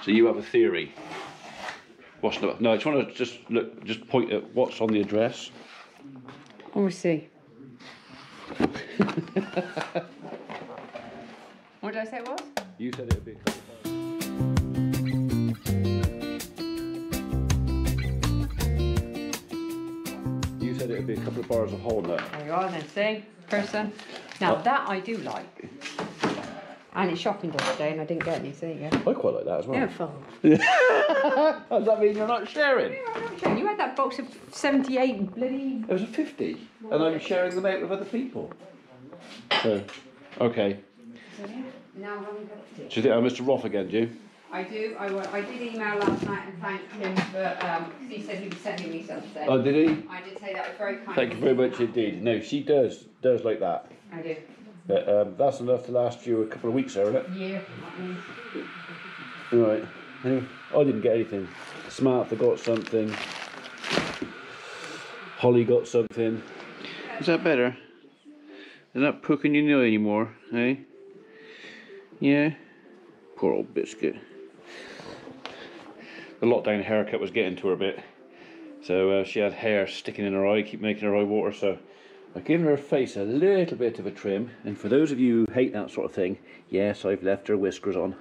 So you have a theory. What's the, no, I just want to look, just point at what's on the address. Oh, we see. What did I say it was? You said it would be a couple of bars. You said it would be a couple of bars of walnut. There you are then, see? Person. Now that I do like. And it's shopping day today and I didn't get any, so there you go. I quite like that as well. Yeah, fun. Does that mean you're not sharing? Yeah, I'm not sharing. You had that box of 78 bloody... It was a 50 and I'm sharing them out with other people. So, okay. So yeah, now I'm going to Do you think I missed a Roth again, do you? I do. I did email last night and thanked him for, he said he was sending me something. Oh, did he? I did say that was very kind. Thank you very much indeed. No, she does like that. I do. But that's enough to last you a couple of weeks, isn't it? Yeah. Right. Anyway, I didn't get anything. Samantha got something. Holly got something. Is that better? Is that poking your nose anymore, eh? Yeah? Poor old Biskit. The lockdown haircut was getting to her a bit. So she had hair sticking in her eye, keep making her eye water, so I've given her face a little bit of a trim. And for those of you who hate that sort of thing, yes, I've left her whiskers on,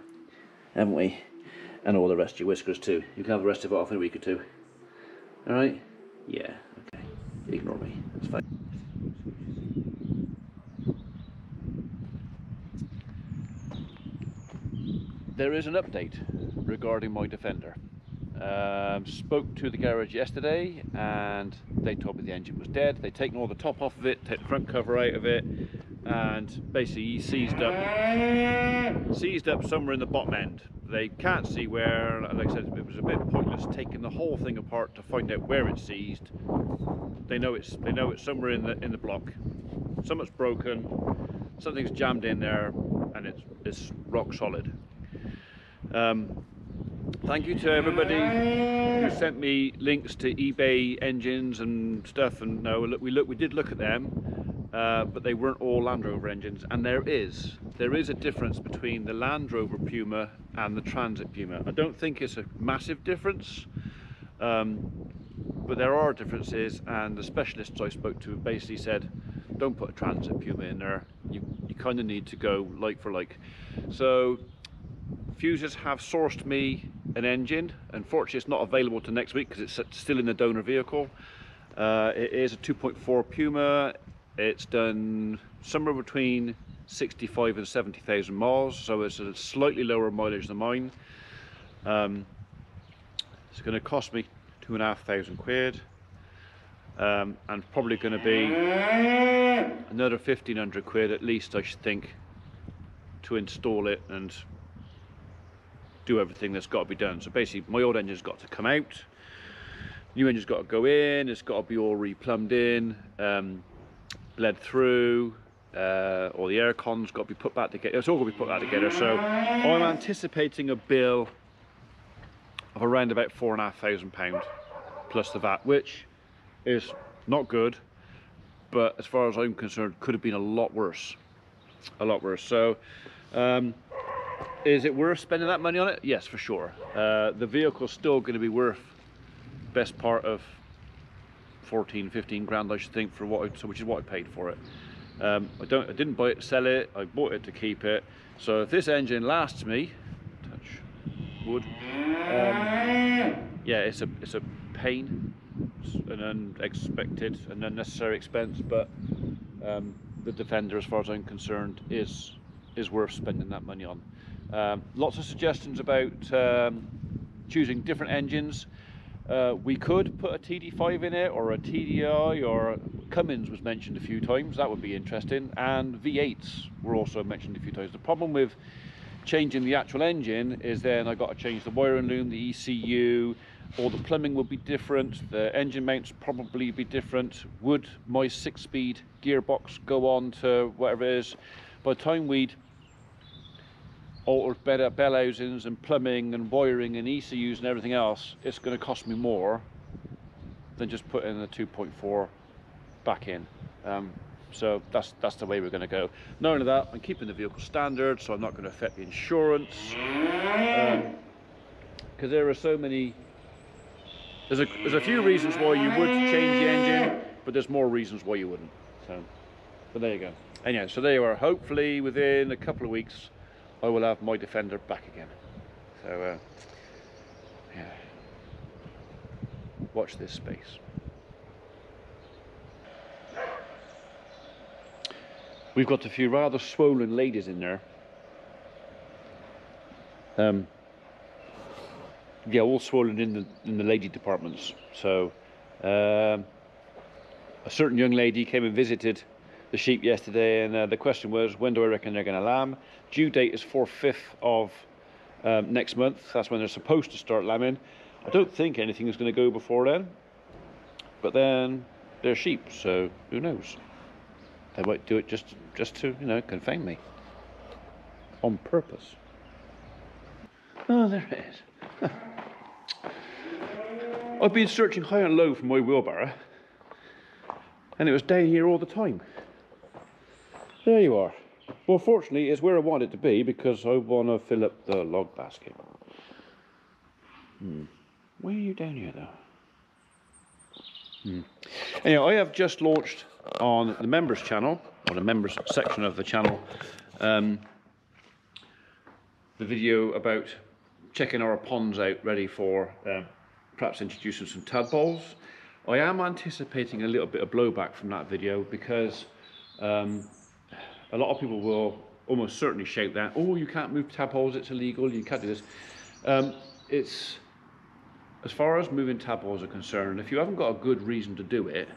haven't we? And all the rest of your whiskers too. You can have the rest of it off in a week or two. Alright? Yeah, okay. Ignore me, that's fine. There is an update regarding my Defender. Spoke to the garage yesterday and they told me the engine was dead. They'd taken all the top off of it, taken the front cover out of it, and basically seized up somewhere in the bottom end. They can't see where. Like I said, it was a bit pointless taking the whole thing apart to find out where it's seized. They know it's somewhere in the block. Something's broken, something's jammed in there, and it's rock solid. Thank you to everybody who sent me links to eBay engines and stuff. And no, we did look at them, but they weren't all Land Rover engines. And there is a difference between the Land Rover Puma and the Transit Puma. I don't think it's a massive difference, but there are differences. And the specialists I spoke to basically said, don't put a Transit Puma in there. You kind of need to go like for like. So Fuses have sourced me an engine. Unfortunately, it's not available to next week because it's still in the donor vehicle. It is a 2.4 Puma. It's done somewhere between 65 and 70,000 miles, so it's a slightly lower mileage than mine. It's going to cost me £2,500, and probably going to be another 1,500 quid at least, I should think, to install it and do everything that's got to be done. So basically my old engine's got to come out, new engine's got to go in, it's got to be all replumbed in, bled through, all the air cons got to be put back together. It's all going to be put back together. So I'm anticipating a bill of around about £4,500 plus the VAT, which is not good, but as far as I'm concerned could have been a lot worse. So is it worth spending that money on it? Yes, for sure. The vehicle's still going to be worth best part of 14-15 grand, I should think, for which is what I paid for it. I didn't buy it to sell it. I bought it to keep it. So if this engine lasts me, touch wood, yeah, it's a pain, it's an unexpected and unnecessary expense, but the Defender, as far as I'm concerned, is worth spending that money on. Lots of suggestions about choosing different engines. We could put a TD5 in it, or a TDI, or Cummins was mentioned a few times. That would be interesting. And V8s were also mentioned a few times. The problem with changing the actual engine is then I got to change the wiring loom, the ECU, all the plumbing will be different, the engine mounts probably be different. Would my 6-speed gearbox go on to whatever it is? By the time we'd altered bell housings and plumbing and wiring and ECUs and everything else, it's going to cost me more than just putting the 2.4 back in. So that's the way we're going to go. Not only that, I'm keeping the vehicle standard, so I'm not going to affect the insurance. because there are so many. There's a few reasons why you would change the engine, but there's more reasons why you wouldn't. So, but there you go. And yeah, so there you are. Hopefully within a couple of weeks, I will have my Defender back again. So yeah, watch this space. We've got a few rather swollen ladies in there. Yeah, all swollen in the lady departments. So a certain young lady came and visited the sheep yesterday, and the question was, when do I reckon they're going to lamb? Due date is 4/5 of next month. That's when they're supposed to start lambing. I don't think anything is going to go before then, but then they're sheep, so who knows? They might do it just to, you know, confound me on purpose. Oh, there it is. I've been searching high and low for my wheelbarrow, and it was down here all the time. There you are. Well, fortunately, it's where I want it to be because I want to fill up the log basket. Why are you down here, though? Anyway, I have just launched on the members channel, or the members section of the channel, the video about checking our ponds out, ready for perhaps introducing some tadpoles. I am anticipating a little bit of blowback from that video because a lot of people will almost certainly shout that, oh, you can't move tadpoles, it's illegal, you can't do this. It's, as far as moving tadpoles are concerned, if you haven't got a good reason to do it,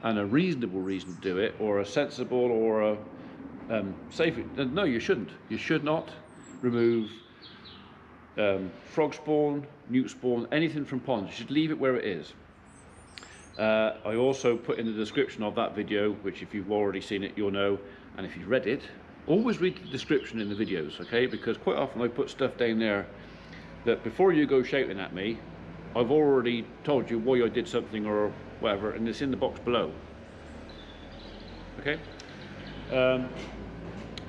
and a reasonable reason to do it, or a sensible or a safe, no, you shouldn't. You should not remove frog spawn, newt spawn, anything from ponds. You should leave it where it is. I also put in the description of that video, which if you've already seen it, you'll know, and if you've read it, always read the description in the videos, okay? Because quite often I put stuff down there that before you go shouting at me, I've already told you why I did something or whatever, and it's in the box below. Okay?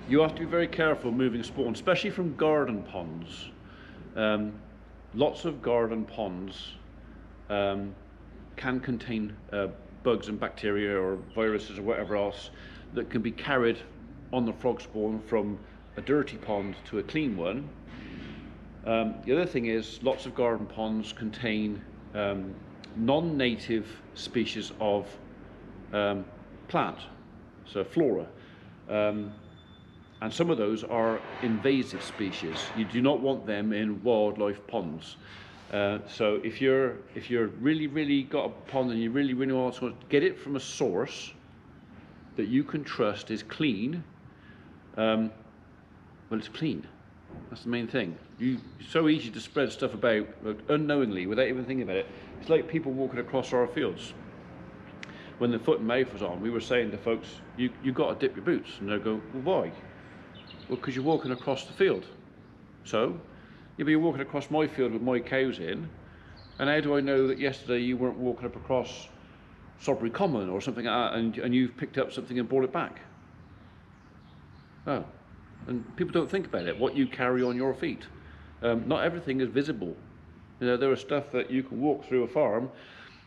You have to be very careful moving spawn, especially from garden ponds. Lots of garden ponds can contain bugs and bacteria or viruses or whatever else that can be carried on the frog spawn from a dirty pond to a clean one. The other thing is, lots of garden ponds contain non-native species of plant, so flora, and some of those are invasive species. You do not want them in wildlife ponds. So if you're really got a pond and you really want to get it from a source that you can trust is clean, well, it's clean. That's the main thing. It's so easy to spread stuff about unknowingly without even thinking about it. It's like people walking across our fields. When the foot and mouth was on, we were saying to folks, you got to dip your boots, and they'll go, well, why? Well, because you're walking across the field. So, yeah, but you're walking across my field with my cows in, and how do I know that yesterday you weren't walking up across Sodbury Common or something like that, and you've picked up something and brought it back? Oh, and people don't think about it, what you carry on your feet. Not everything is visible. You know, there is stuff that you can walk through a farm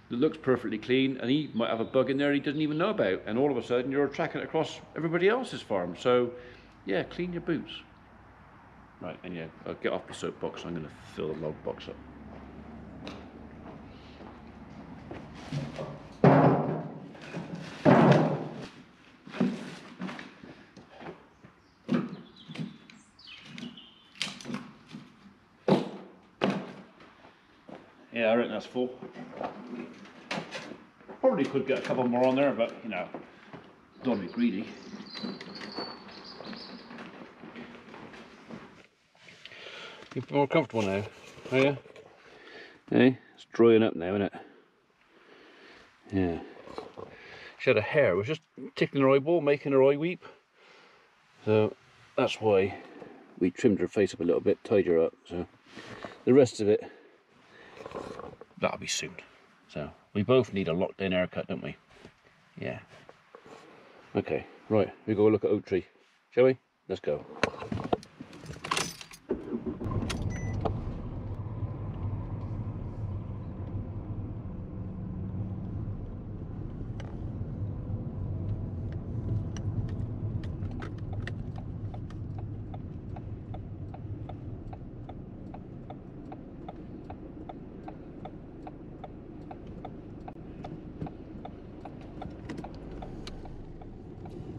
that looks perfectly clean, and he might have a bug in there he doesn't even know about, and all of a sudden you're tracking it across everybody else's farm. So, yeah, clean your boots. Right, and yeah, I'll get off the soapbox. I'm going to fill the log box up. Yeah, I reckon that's full. Probably could get a couple more on there, but you know, don't be greedy. You're more comfortable now, are you? Hey, it's drying up now, isn't it? Yeah. She had a hair, it was just tickling her eyeball, making her eye weep. So that's why we trimmed her face up a little bit, tied her up. So the rest of it, that'll be soon. So we both need a lockdown haircut, don't we? Yeah. Okay, right, we go look at Oak Tree, shall we? Let's go.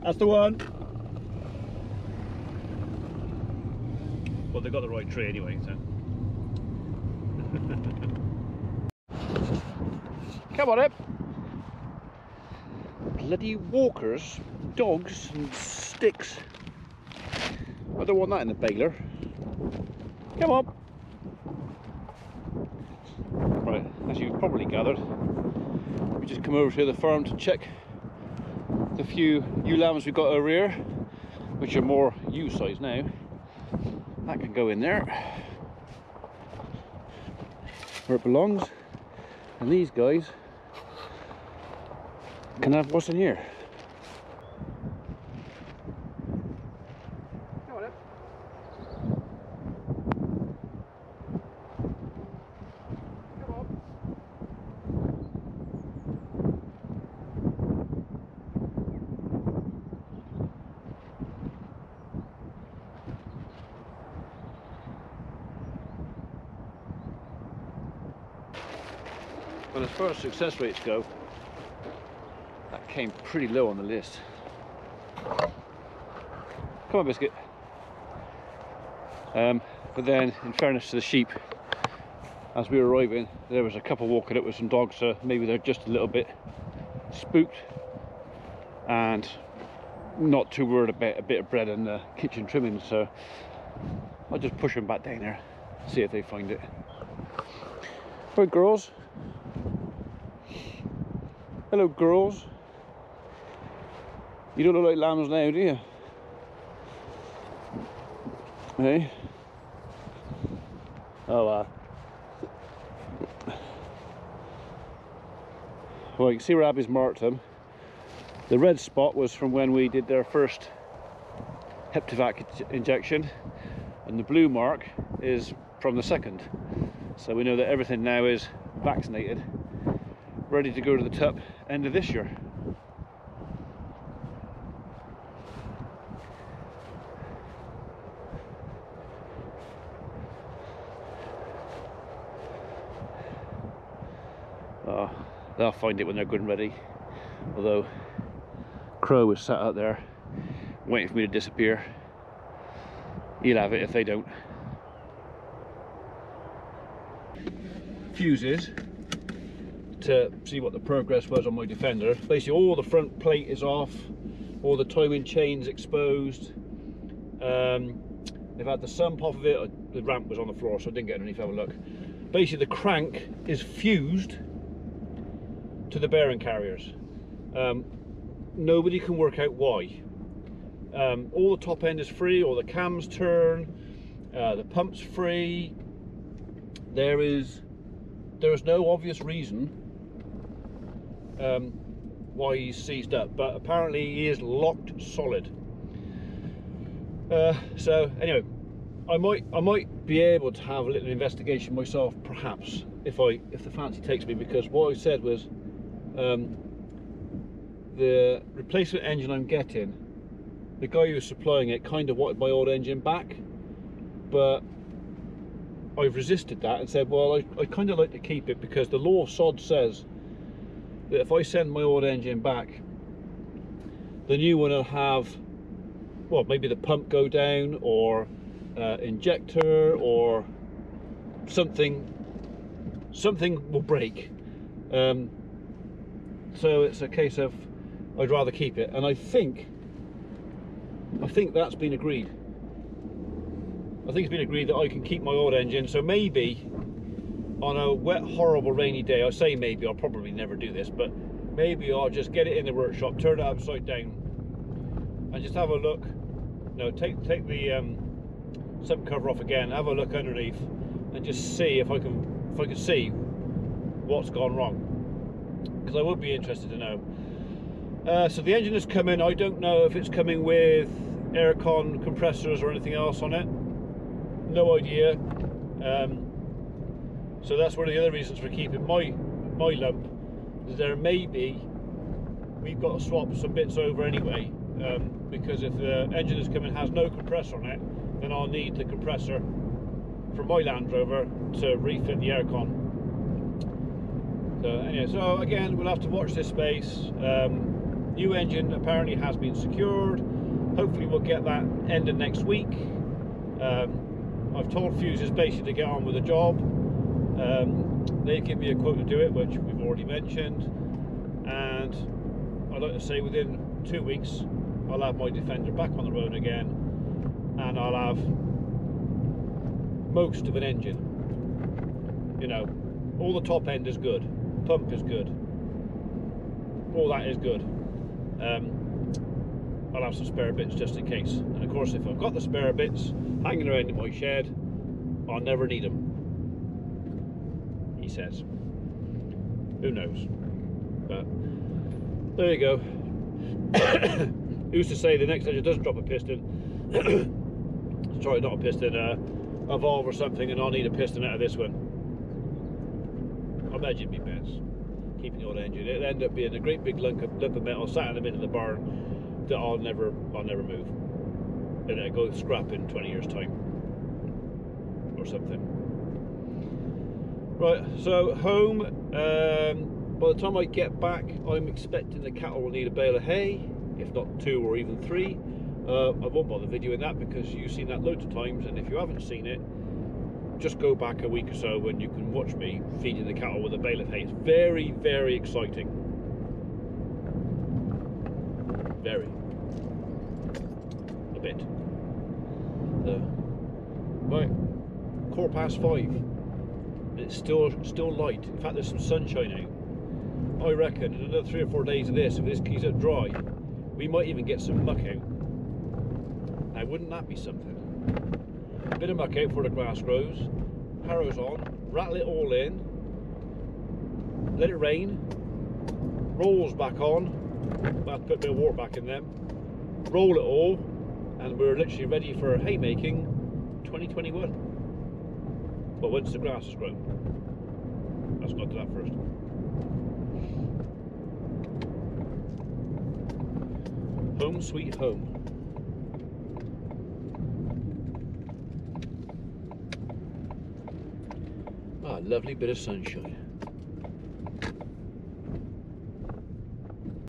That's the one. Well, they got the right tree anyway, so. Come on up. Bloody walkers, dogs and sticks. I don't want that in the baler. Come on. Right, as you've probably gathered, we just come over to the farm to check the few ewe lambs we've got over here, which are more ewe size now. That can go in there where it belongs, and these guys can have what's in here. Well, as far as success rates go, that came pretty low on the list. Come on, Biskit. But then, in fairness to the sheep, as we were arriving, there was a couple walking up with some dogs, so maybe they're just a little bit spooked and not too worried about a bit of bread and kitchen trimmings, so I'll just push them back down there, see if they find it. Right, girls. Hello, girls. You don't look like lambs now, do you? Hey? Oh, well, you can see where Abby's marked them. The red spot was from when we did their first Heptivac injection, and the blue mark is from the second. So we know that everything now is vaccinated, ready to go to the top end of this year. Oh, they'll find it when they're good and ready. Although Crow was sat out there waiting for me to disappear. He'll have it if they don't. Fuses to see what the progress was on my Defender. Basically all the front plate is off, all the timing chains exposed. They've had the sump off of it. The ramp was on the floor, so I didn't get underneath to have a look. Basically the crank is fused to the bearing carriers. Nobody can work out why. All the top end is free, all the cams turn, the pump's free. There is no obvious reason why he's seized up, but apparently he is locked solid. So anyway, I might be able to have a little investigation myself, perhaps, if the fancy takes me, because what I said was the replacement engine I'm getting, the guy who was supplying it kind of wanted my old engine back, but I've resisted that and said, well, I kind of like to keep it, because the law sod says that if I send my old engine back, the new one will have, well, maybe the pump go down, or injector, or something will break. So it's a case of I'd rather keep it, and I think that's been agreed. I think it's been agreed that I can keep my old engine, so maybe on a wet, horrible, rainy day, I say maybe, I'll probably never do this, but maybe I'll just get it in the workshop, turn it upside down, and just have a look. No, take the sump cover off again, have a look underneath, and just see if I can see what's gone wrong, because I would be interested to know. So the engine is coming. I don't know if it's coming with aircon compressors or anything else on it. No idea. So that's one of the other reasons for keeping my lump, is there may be, we've got to swap some bits over anyway, because if the engine is coming has no compressor on it, then I'll need the compressor from my Land Rover to refit the aircon. So anyway, so again, we'll have to watch this space. New engine apparently has been secured. Hopefully we'll get that end of next week. I've told Fuses basically to get on with the job. They give me a quote to do it, which we've already mentioned, and I'd like to say within 2 weeks I'll have my Defender back on the road again, and I'll have most of an engine. You know, all the top end is good, pump is good, all that is good. I'll have some spare bits just in case, and of course if I've got the spare bits hanging around in my shed, I'll never need them, he says. Who knows? But there you go. Who's to say the next engine doesn't drop a piston? Sorry, not a piston, a valve or something, and I'll need a piston out of this one. I imagine it'd be best keeping the old engine. It'll end up being a great big lump of metal sat in the middle of the barn that I'll never move, and it'll go scrap in 20 years time or something. Right, so home. By the time I get back, I'm expecting the cattle will need a bale of hay, if not 2 or even 3. I won't bother videoing that because you've seen that loads of times, and if you haven't seen it, just go back a week or so when you can watch me feeding the cattle with a bale of hay. It's very, very exciting. Very. A bit. Right, 5:15. It's still light. In fact, there's some sunshine out. I reckon in another 3 or 4 days of this, if this keeps it dry, we might even get some muck out. Now, wouldn't that be something? A bit of muck out before the grass grows, harrows on, rattle it all in, let it rain, rolls back on, we'll have to put a bit of water back in them, roll it all, and we're literally ready for haymaking 2021. But once the grass has grown. Let's go to that first. Home sweet home. Ah, lovely bit of sunshine.